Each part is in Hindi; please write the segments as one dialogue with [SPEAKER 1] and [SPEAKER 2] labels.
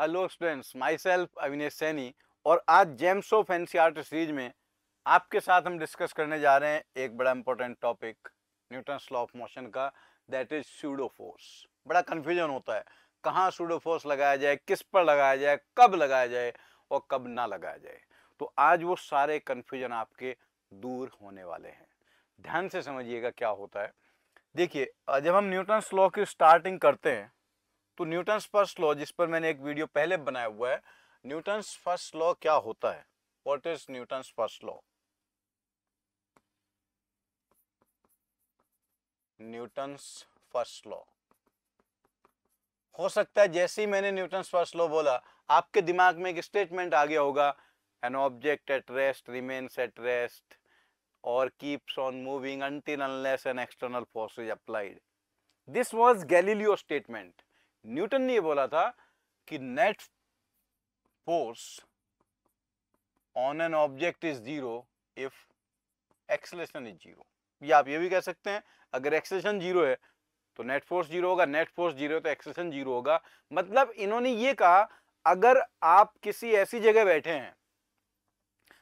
[SPEAKER 1] Hello students, my self Avinesh Saini. और आज जेम्स ऑफ एनसीईआरटी सीरीज में आपके साथ हम डिस्कस करने जा रहे हैं एक बड़ा important topic Newton's law of motion का, दैट इज सूडो फोर्स। बड़ा कंफ्यूजन होता है कहाँ सूडो फोर्स लगाया जाए, किस पर लगाया जाए, कब लगाया जाए और कब ना लगाया जाए। तो आज वो सारे कंफ्यूजन आपके दूर होने वाले हैं। ध्यान से समझिएगा क्या होता है। देखिए, जब हम न्यूटन्स लॉ की स्टार्टिंग करते हैं तो न्यूटन्स फर्स्ट लॉ, जिस पर मैंने एक वीडियो पहले बनाया हुआ है, न्यूटन्स फर्स्ट लॉ क्या होता है, what is Newton's first law. Newton's first law, हो सकता है जैसे ही मैंने न्यूटन्स फर्स्ट लॉ बोला आपके दिमाग में एक स्टेटमेंट आ गया होगा, an object at rest remains at rest और keeps on moving until unless an external force is applied. This was Galileo statement. Newton ने ये बोला था कि net force on an object is zero if acceleration is zero. या आप ये भी कह सकते हैं अगर एक्सेलरेशन जीरो है तो नेट फोर्स जीरो होगा, नेट फोर्स जीरो है तो एक्सेलरेशन जीरो होगा। मतलब इन्होंने ये कहा अगर आप किसी ऐसी जगह बैठे हैं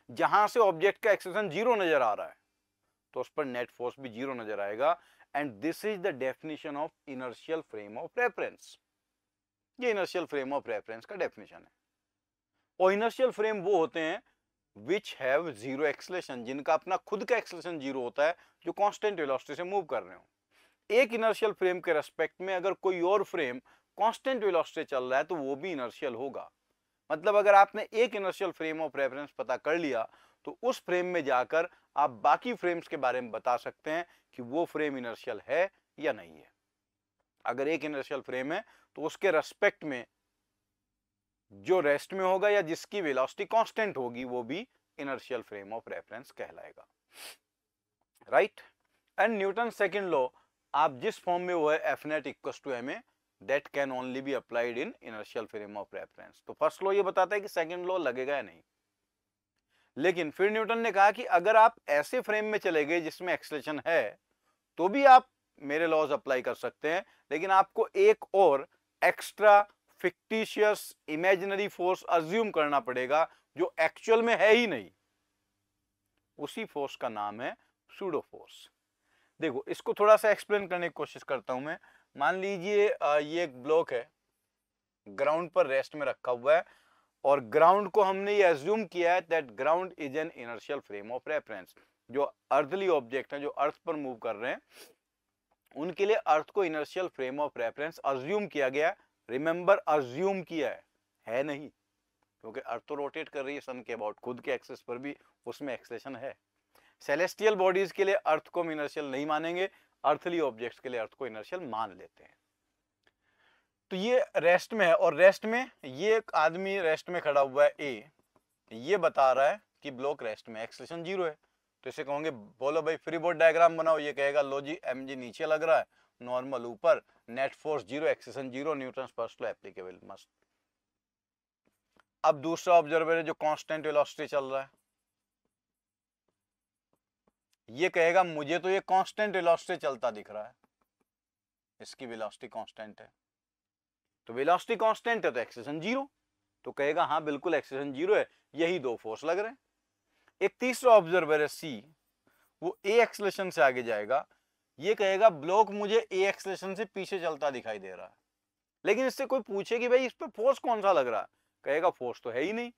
[SPEAKER 1] जहां से ऑब्जेक्ट का एक्सेलरेशन जीरो नजर आ रहा है तो उस पर नेट फोर्स भी जीरो नजर आएगा। And this is the definition of inertial frame of reference. ये इनर्शियल फ्रेम ऑफ रेफरेंस का डेफिनेशन है। और इनर्शियल फ्रेम वो होते हैं विच हैव जीरो एक्सेलरेशन, जिनका अपना खुद का एक्सेलरेशन जीरो होता है, जो कांस्टेंट वेलोसिटी से मूव कर रहे हो। एक इनर्शियल फ्रेम के रेस्पेक्ट में अगर कोई और फ्रेम कांस्टेंट वेलोसिटी से चल रहा है तो वो भी इनर्शियल होगा। मतलब अगर आपने एक इनर्शियल फ्रेम ऑफ रेफरेंस पता कर लिया तो उस फ्रेम में जाकर आप बाकी फ्रेम्स के बारे में बता सकते हैं कि वो फ्रेम इनर्शियल है या नहीं है। अगर एक इनर्शियल फ्रेम है तो उसके रेस्पेक्ट में जो रेस्ट में होगा या जिसकी वेलोसिटी कांस्टेंट होगी वो भी इनर्शियल फ्रेम ऑफ रेफरेंस कहलाएगा, right. And Newton second law आप जिस फॉर्म में वो है F net equals to M A, that can only be applied in inertial frame of reference. तो फर्स्ट लॉ ये बताता है कि सेकंड लॉ लगेगा या नहीं। लेकिन फिर न्यूटन ने कहा कि अगर आप ऐसे फ्रेम में चले गए जिसमें एक्सेलरेशन है तो भी आप मेरे लॉज अप्लाई कर सकते हैं, लेकिन आपको एक और extra fictitious imaginary force assume करना पड़ेगा जो एक्चुअल में है ही नहीं। उसी फोर्स का नाम है सूडो फोर्स। देखो, इसको थोड़ा सा एक्सप्लेन करने की कोशिश करता हूं मैं। मान लीजिए ये एक ब्लॉक है, ग्राउंड पर रेस्ट में रखा हुआ है और ग्राउंड को हमने ये अज्यूम किया है that ground is an inertial frame of reference. जो अर्थली ऑब्जेक्ट हैं, जो अर्थ पर मूव कर रहे हैं, उनके लिए अर्थ को inertial frame of reference assume किया गया। रिमेंबर, अज्यूम किया है नहीं, क्योंकि अर्थ तो रोटेट कर रही है सन के अबाउट, खुद के एक्सेस पर भी उसमें एक्सेलेरेशन है। सेलेस्टियल बॉडीज के लिए अर्थ को हम इनर्शियल नहीं मानेंगे, अर्थली ऑब्जेक्ट्स के लिए अर्थ को इनर्शियल मान लेते हैं। तो ये रेस्ट में है और रेस्ट में ये एक आदमी रेस्ट में खड़ा हुआ है ए, ये बता रहा है कि ब्लॉक रेस्ट में, एक्सेलरेशन जीरो है। तो इसे कहोगे बोलो भाई फ्री बॉडी डायग्राम बनाओ, ये कहेगा लो जी एम जी नीचे लग रहा है, नॉर्मल ऊपर, net force zero, acceleration zero, Newton first law applicable, मस्त। अब दूसरा ऑब्जर्वर है जो कांस्टेंट वेलोसिटी चल रहा है, ये कहेगा मुझे तो ये कांस्टेंट वेलोसिटी चलता दिख रहा है, इसकी वेलोसिटी कांस्टेंट है। तो वेलोसिटी कांस्टेंट है तो एक्सेलरेशन जीरो, तो कहेगा हाँ बिल्कुल एक्सेलरेशन जीरो है, यही दो फोर्स लग रहे हैं। एक तीसरा ऑब्जर्वर है सी, वो ए एक्सेलरेशन से आगे जाएगा, ये कहेगा ब्लॉक मुझे ए एक्सेलरेशन से पीछे चलता दिखाई दे रहा है। लेकिन इससे कोई पूछे कि भाई इस पे फोर्स कौन सा लग रहा है, कहेगा फोर्स तो है ही नहीं,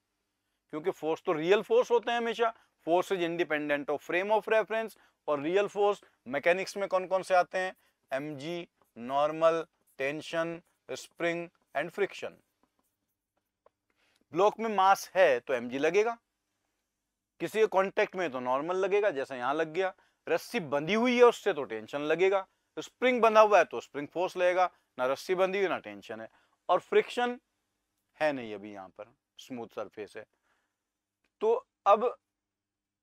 [SPEAKER 1] क्योंकि फोर्स तो रियल फोर्स होते हैं हमेशा। Force is independent of frame of reference, और रियल फोर्स मैकेनिक्स में कौन कौन से आते हैं, MG, normal, tension, spring and friction. Block में मास है तो एमजी लगेगा, किसी के कांटेक्ट में तो नॉर्मल लगेगा, जैसा यहां लग गया। रस्सी बंधी हुई है उससे तो टेंशन लगेगा, स्प्रिंग बंधा हुआ है तो स्प्रिंग फोर्स लगेगा, ना रस्सी बंधी हुई ना टेंशन है, और फ्रिक्शन है नहीं अभी यहां पर, स्मूथ सरफेस है। तो अब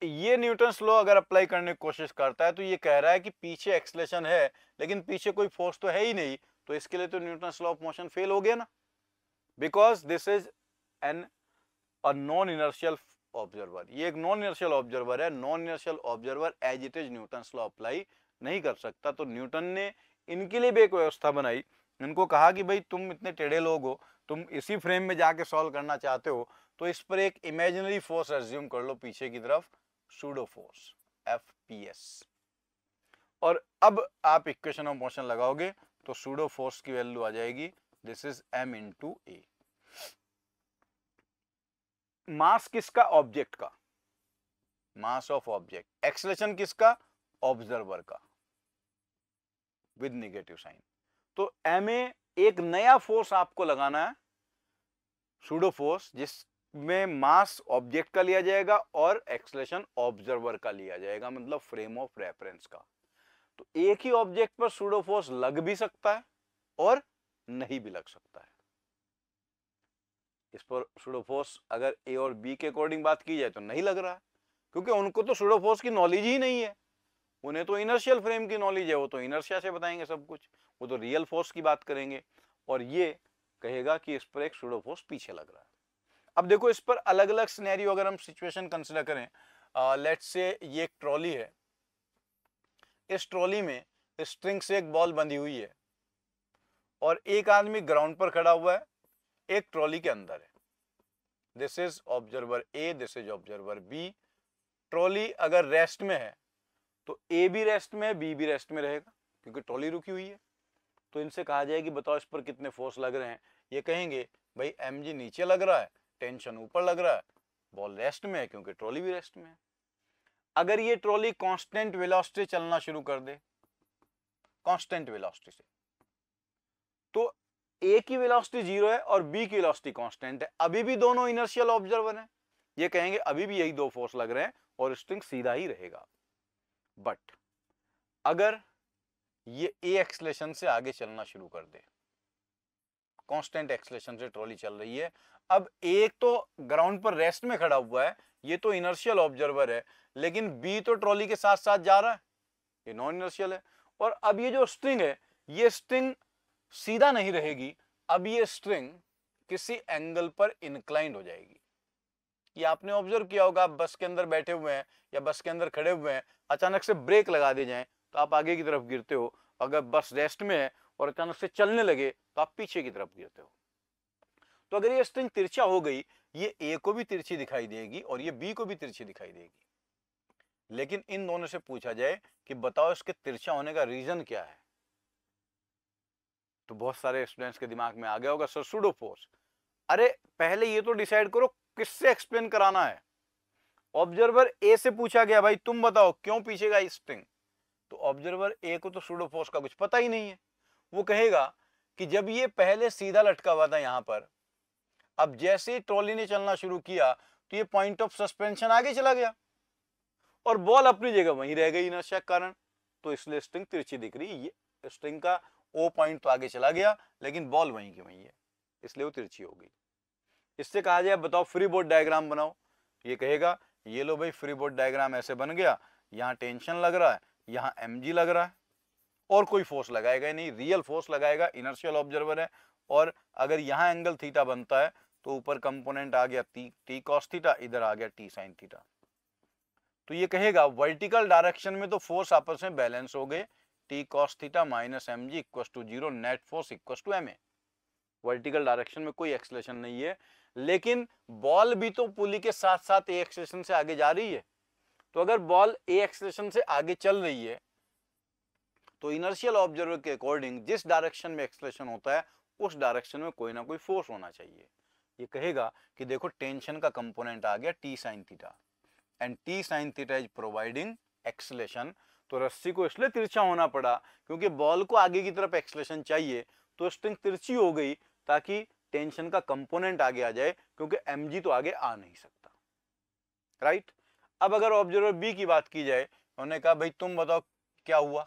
[SPEAKER 1] ये न्यूटन्स लॉ अगर अप्लाई करने की कोशिश करता है तो ये कह रहा है कि पीछे एक्सेलरेशन है लेकिन पीछे कोई फोर्स तो है ही नहीं, तो इसके लिए तो Newton's law of motion fail हो गया ना, because this is an non inertial observer. ये एक नॉन इनर्शियल ऑब्जर्वर है, non inertial observer as it is Newton's law apply नहीं कर सकता। तो न्यूटन ने इनके लिए भी एक व्यवस्था बनाई इनको कहा कि भाई तुम इतने टेढ़े लोग हो, तुम इसी फ्रेम में जाके सॉल्व करना चाहते हो, तो इस पर एक इमेजिनरी फोर्स एज्यूम कर लो पीछे की तरफ, सूडो फोर्स FPS। और अब आप इक्वेशन ऑफ मोशन लगाओगे तो सूडो फोर्स की वैल्यू आ जाएगी, दिस इज m इंटू ए। मास किसका? ऑब्जेक्ट का, मास ऑफ ऑब्जेक्ट। एक्सेलरेशन किसका? ऑब्जर्वर का, विद नेगेटिव साइन। तो ma एक नया फोर्स आपको लगाना है, सूडो फोर्स, जिसमें मास ऑब्जेक्ट का लिया जाएगा और एक्सेलरेशन ऑब्जर्वर का लिया जाएगा, मतलब फ्रेम ऑफ रेफरेंस का। तो एक ही ऑब्जेक्ट पर सूडो फोर्स लग भी सकता है और नहीं भी लग सकता है। इस पर सूडो फोर्स अगर ए और बी के अकॉर्डिंग बात की जाए तो नहीं लग रहा है, क्योंकि उनको तो सूडो फोर्स की नॉलेज ही नहीं है। उन्हें तो इनर्शियल फ्रेम की नॉलेज है, वो तो इनर्शिया से बताएंगे सब कुछ, वो तो रियल फोर्स की बात करेंगे। और ये कहेगा कि इस पर एक सूडो फोर्स पीछे लग रहा है। अब देखो इस पर अलग अलग सिनेरियो अगर हम सिचुएशन कंसिडर करें, लेट्स से ये एक ट्रॉली है, इस ट्रॉली में स्ट्रिंग से एक बॉल बंधी हुई है और एक आदमी ग्राउंड पर खड़ा हुआ है, एक ट्रॉली के अंदर है। This is observer A, this is observer B. Trolley अगर रेस्ट में है तो ए भी रेस्ट में है, बी भी रेस्ट में रहेगा, क्योंकि ट्रॉली रुकी हुई है। तो इनसे कहा जाए कि बताओ इस पर कितने फोर्स लग रहे हैं। ये कहेंगे भाई mg नीचे लग रहा है, टेंशन ऊपर लग रहा है, बॉल रेस्ट में है क्योंकि ट्रॉली भी रेस्ट में है। अगर ये ट्रॉली कांस्टेंट वेलोसिटी चलना शुरू कर दे, कांस्टेंट वेलोसिटी से, तो ए की वेलोसिटी 0 है और बी की वेलोसिटी कांस्टेंट है, अभी भी दोनों इनर्शियल ऑब्जर्वर हैं। ये कहेंगे अभी भी यही दो फोर्स लग रहे हैं और स्ट्रिंग सीधा ही रहेगा। बट अगर ये ए एक्सेलरेशन से आगे चलना शुरू कर दे, कांस्टेंट एक्सेलरेशन से ट्रॉली चल रही है, अब एक तो ग्राउंड पर रेस्ट में खड़ा हुआ है, ये तो इनर्शियल ऑब्जर्वर है, लेकिन बी तो ट्रॉली के साथ साथ जा रहा है, ये नॉन इनर्शियल है। और अब ये जो स्ट्रिंग है, ये स्ट्रिंग सीधा नहीं रहेगी, अब ये स्ट्रिंग किसी एंगल पर इंक्लाइंड हो जाएगी। ये आपने ऑब्जर्व किया होगा, आप बस के अंदर बैठे हुए हैं या बस के अंदर खड़े हुए हैं, अचानक से ब्रेक लगा दी जाए तो आप आगे की तरफ गिरते हो। अगर बस रेस्ट में है और अचानक से चलने लगे तो आप पीछे की तरफ गिरते हो। तो अगर ये स्ट्रिंग तिरछा हो गई, ये ए को भी तिरछी दिखाई देगी और ये बी को भी तिरछी दिखाई देगी। लेकिन इन दोनों से पूछा जाए कि बताओ इसके तिरछा होने का रीजन क्या है, तो बहुत सारे स्टूडेंट्स के दिमाग में आ गया होगा सर सूडो फोर्स। अरे पहले ये तो डिसाइड करो किससे एक्सप्लेन कराना है। ऑब्जर्वर ए से पूछा गया भाई तुम बताओ क्यों पीछे का स्ट्रिंग, तो ऑब्जर्वर ए को तो सूडो फोर्स का कुछ पता ही नहीं है। वो कहेगा कि जब ये पहले सीधा लटका हुआ था यहां पर, अब जैसे ही ट्रॉली ने चलना शुरू किया तो ये पॉइंट ऑफ सस्पेंशन आगे चला गया और बॉल अपनी जगह वहीं रह गई इनर्शिया के कारण, तो इसलिए स्ट्रिंग तिरछी दिख रही है। ये स्ट्रिंग का ओ पॉइंट तो आगे चला गया लेकिन बॉल वहीं की वहीं है, इसलिए वो तिरछी हो गई। इससे कहा जाए बताओ फ्री बोर्ड डायग्राम बनाओ, ये कहेगा ये लो भाई फ्री बोर्ड डायग्राम ऐसे बन गया, यहाँ टेंशन लग रहा है, यहाँ mg लग रहा है और कोई फोर्स लगाएगा नहीं, रियल फोर्स लगाएगा, इनर्शियल ऑब्जर्वर है। और अगर यहाँ एंगल थीटा बनता है तो ऊपर कंपोनेंट आ गया टी कॉस थीटा, इधर आ गया टी साइन थीटा। तो ये कहेगा वर्टिकल डायरेक्शन में तो फोर्स आपस में बैलेंस हो गए, T cos theta minus mg equal to 0, net force equal to ma। Vertical direction में कोई एक्सेलरेशन नहीं है, लेकिन बॉल भी तो पुली के साथ साथ ए एक्सेलरेशन से आगे जा रही है। तो अगर बॉल ए एक्सेलरेशन से आगे चल रही है तो इनर्शियल ऑब्जर्वर के अकॉर्डिंग जिस डायरेक्शन में एक्सेलरेशन होता है उस डायरेक्शन में कोई ना कोई फोर्स होना चाहिए। ये कहेगा कि देखो टेंशन का कंपोनेंट आ गया T sine theta and T sine theta is providing acceleration. तो रस्सी को इसलिए तिरछा होना पड़ा क्योंकि बॉल को आगे की तरफ एक्सेलरेशन चाहिए, तो स्ट्रिंग तिरछी हो गई ताकि टेंशन का कंपोनेंट आगे आ जाए, क्योंकि mg तो आगे आ नहीं सकता, राइट। अब अगर ऑब्जर्वर बी की बात की जाए, उन्होंने कहा भाई तुम बताओ क्या हुआ,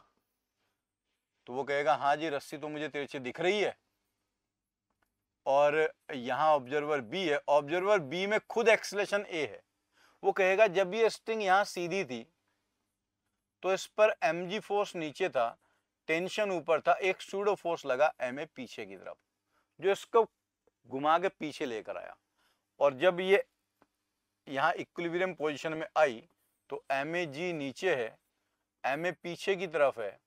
[SPEAKER 1] तो वो कहेगा हाँ जी रस्सी तो मुझे तिरछी दिख रही है और यहाँ ऑब्जर्वर बी है, ऑब्जर्वर बी में खुद एक्सेलरेशन ए है। वो कहेगा जब ये स्ट्रिंग यहाँ सीधी थी तो इस पर mg फोर्स नीचे था, टेंशन ऊपर था, एक सूडो फोर्स लगा ma पीछे की तरफ जो इसको घुमा के पीछे लेकर आया। और जब ये यहाँ इक्विलिब्रियम पोजीशन में आई तो mag नीचे है, ma पीछे की तरफ है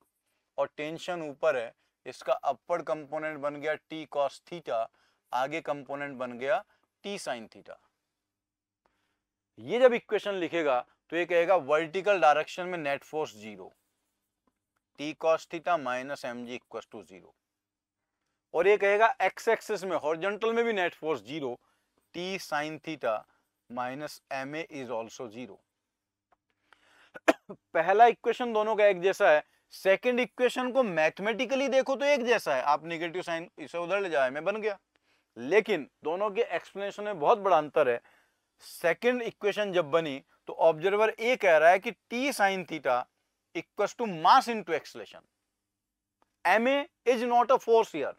[SPEAKER 1] और टेंशन ऊपर है, इसका अपवर्ड कंपोनेंट बन गया टी कॉस थीटा, आगे कंपोनेंट बन गया टी साइन थीटा। ये जब इक्वेशन लिखेगा तो ये कहेगा वर्टिकल डायरेक्शन में net force 0, T cos theta minus M G equal to 0। और ये कहेगा एक्स एक्सिस में हॉरिजॉन्टल में भी net force 0, T sine theta minus M A is also 0। पहला इक्वेशन दोनों का एक जैसा है, सेकंड इक्वेशन को मैथमेटिकली देखो तो एक जैसा है, आप नेगेटिव साइन इसे उधर ले जाए में बन गया, लेकिन दोनों के एक्सप्लेनेशन में बहुत बड़ा अंतर है। सेकंड इक्वेशन जब बनी तो ऑब्जर्वर ए कह रहा है कि T sine theta equals to mass into acceleration, M A is not a force here,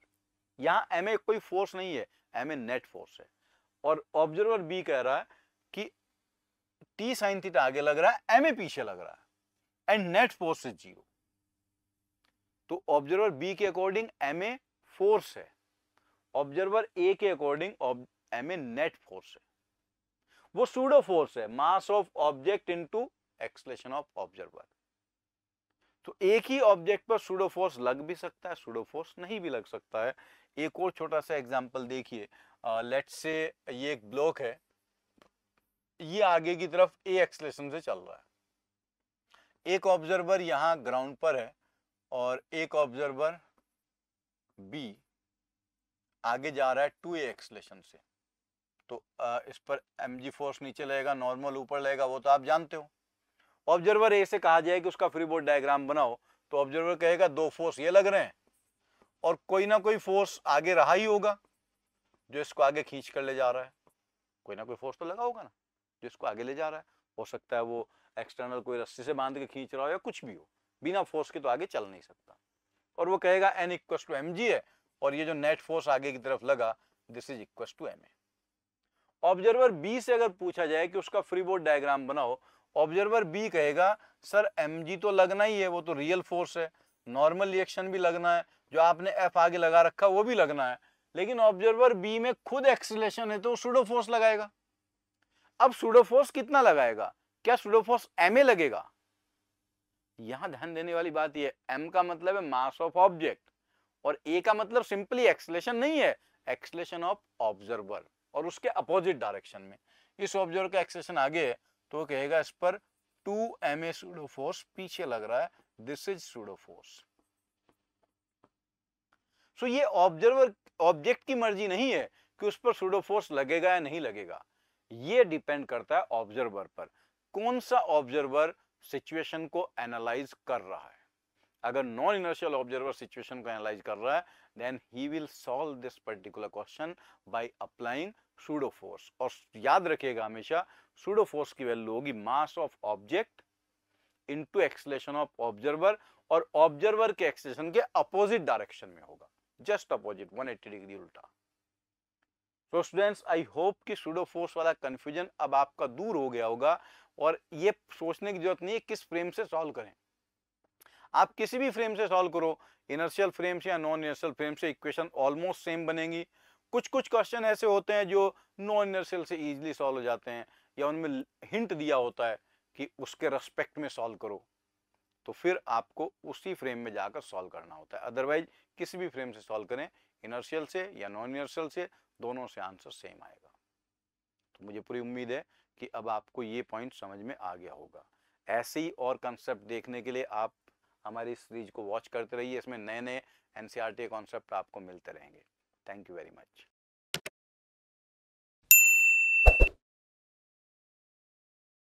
[SPEAKER 1] यहां एम ए कोई फोर्स नहीं है, एम ए नेट फोर्स है। और ऑब्जर्वर बी कह रहा है कि टी साइन थीटा आगे लग रहा है, एम ए पीछे लग रहा है एंड नेट फोर्स इज 0। तो ऑब्जर्वर बी के अकॉर्डिंग एम ए फोर्स है, ऑब्जर्वर ए के according M A net force है। वो सूडो फोर्स है, mass of object into acceleration of observer. तो एक ही ऑब्जेक्ट पर सूडो फोर्स लग भी सकता है, सूडो फोर्स नहीं भी लग सकता है। एक और छोटा सा एग्जांपल देखिए, लेट्स से ये एक ब्लॉक है, ये आगे की तरफ ए एक्सेलरेशन से चल रहा है, एक ऑब्जर्वर यहां ग्राउंड पर है और एक ऑब्जर्वर बी आगे जा रहा है 2a एक्सेलरेशन से। तो इस पर mg फोर्स नीचे लगेगा, नॉर्मल ऊपर लगेगा, वो तो आप जानते हो। ऑब्जर्वर ए से कहा जाए कि उसका फ्री बॉडी डायग्राम बनाओ, तो ऑब्जर्वर कहेगा दो फोर्स ये लग रहे हैं और कोई ना कोई फोर्स आगे रहा ही होगा जो इसको आगे खींच कर ले जा रहा है, कोई ना कोई फोर्स तो लगा होगा ना जो इसको आगे ले जा रहा है। हो सकता है वो एक्सटर्नल कोई रस्सी से बांध के खींच रहा हो या कुछ भी हो, बिना फोर्स के तो आगे चल नहीं सकता। और वो कहेगा n equal to M G है और ये जो नेट फोर्स आगे की तरफ लगा this is equal to M A. Observer B से अगर पूछा जाए कि उसका फ्री बॉडी डायग्राम बनाओ, ऑब्जर्वर बी कहेगा सर mg तो लगना ही है, वो तो रियल फोर्स है, नॉर्मल रिएक्शन भी लगना है, जो आपने f आगे लगा रखा वो भी लगना है, लेकिन ऑब्जर्वर बी में खुद एक्सीलरेशन है तो सूडो फोर्स लगाएगा। अब सूडो फोर्स कितना लगाएगा, क्या सूडो फोर्स ma लगेगा? यहां ध्यान देने वाली बात यह, m का मतलब है मास ऑफ ऑब्जेक्ट और a का मतलब सिंपली एक्सीलरेशन नहीं है, एक्सीलरेशन ऑफ ऑब्जर्वर और उसके अपोजिट डायरेक्शन में। इस ऑब्जर्वर का एक्सेलेरेशन आगे है तो कहेगा इस पर 2ma सूडो फोर्स पीछे लग रहा है, दिस इज सूडो फोर्स। सो ये ऑब्जर्वर ऑब्जेक्ट की मर्जी नहीं है कि उस पर सूडो फोर्स लगेगा या नहीं लगेगा, ये डिपेंड करता है ऑब्जर्वर पर, कौन सा ऑब्जर्वर सिचुएशन को एनालाइज कर रहा है। अगर नॉन इनर्शियल ऑब्जर्वर सिचुएशन को एनालाइज कर रहा है then he will solve this particular question by applying pseudo force. और याद रखिएगा हमेशा सूडो फोर्स की वैल्यू होगी mass of object into acceleration of observer, और ऑब्जर्वर के एक्सेलरेशन के अपोजिट डायरेक्शन में होगा, जस्ट अपोजिट 180 डिग्री उल्टा। तो स्टूडेंट्स आई होप कि सूडो फोर्स वाला कंफ्यूजन अब आपका दूर हो गया होगा और ये सोचने की जरूरत नहीं है किस फ्रेम से सॉल्व करें। आप किसी भी फ्रेम से सॉल्व करो, इनर्शियल फ्रेम से या नॉन इनर्शियल फ्रेम से, इक्वेशन ऑलमोस्ट सेम बनेगी। कुछ कुछ क्वेश्चन ऐसे होते हैं जो नॉन इनर्शियल से इजीली सॉल्व हो जाते हैं या उनमें हिंट दिया होता है कि उसके रेस्पेक्ट में सॉल्व करो, तो फिर आपको उसी फ्रेम में जाकर सॉल्व करना होता है। अदरवाइज किसी भी फ्रेम से सॉल्व करें, इनर्शियल से या नॉन इनर्शियल से, दोनों से आंसर सेम आएगा। तो मुझे पूरी उम्मीद है कि अब आपको ये पॉइंट समझ में आ गया होगा। ऐसे ही और कंसेप्ट देखने के लिए आप हमारी सीरीज को वॉच करते रहिए, इसमें नए नए एनसीईआरटी कॉन्सेप्ट आपको मिलते रहेंगे। Thank you very much.